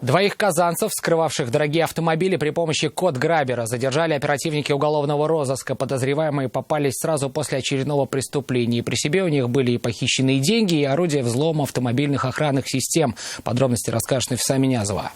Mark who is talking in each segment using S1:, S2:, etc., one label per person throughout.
S1: Двоих казанцев, скрывавших дорогие автомобили при помощи код-грабера, задержали оперативники уголовного розыска. Подозреваемые попались сразу после очередного преступления. И при себе у них были и похищенные деньги, и орудия взлома автомобильных охранных систем. Подробности расскажет Нафиса Минязова.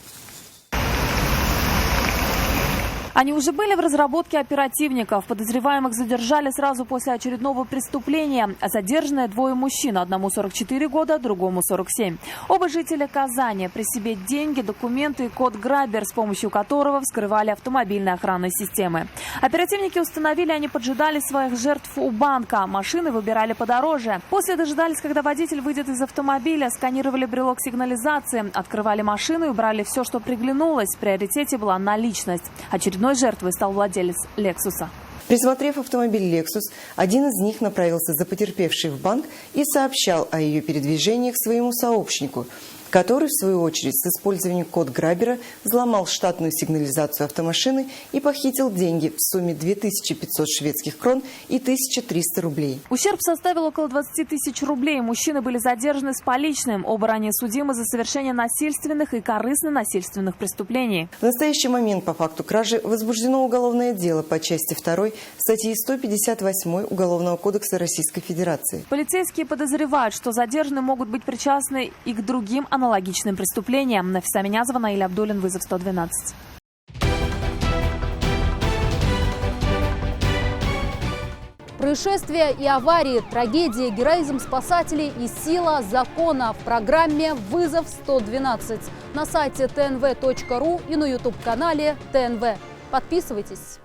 S2: Они уже были в разработке оперативников. Подозреваемых задержали сразу после очередного преступления. Задержанные двое мужчин. Одному 44 года, другому 47. Оба жители Казани. При себе деньги, документы и код-грабер, с помощью которого вскрывали автомобильные охранные системы. Оперативники установили, они поджидали своих жертв у банка. Машины выбирали подороже. После дожидались, когда водитель выйдет из автомобиля, сканировали брелок сигнализации, открывали машину и брали все, что приглянулось. В приоритете была наличность. Очередной жертвой стал владелец «Лексуса».
S3: Присмотрев автомобиль «Лексус», один из них направился за потерпевшей в банк и сообщал о ее передвижениях своему сообщнику, который, в свою очередь, с использованием код-грабера взломал штатную сигнализацию автомашины и похитил деньги в сумме 2500 шведских крон и 1300 рублей.
S2: Ущерб составил около 20 тысяч рублей. Мужчины были задержаны с поличным. Оба ранее судимы за совершение насильственных и корыстно-насильственных преступлений.
S3: В настоящий момент по факту кражи возбуждено уголовное дело по части 2 статьи 158 Уголовного кодекса Российской Федерации.
S2: Полицейские подозревают, что задержанные могут быть причастны и к другим аналогичным преступлениям. Нафиса Минязова, Наиль Абдуллин, вызов 112.
S4: Происшествия и аварии, трагедии, героизм спасателей и сила закона в программе «Вызов 112» на сайте tnv.ru и на YouTube-канале ТНВ. Подписывайтесь.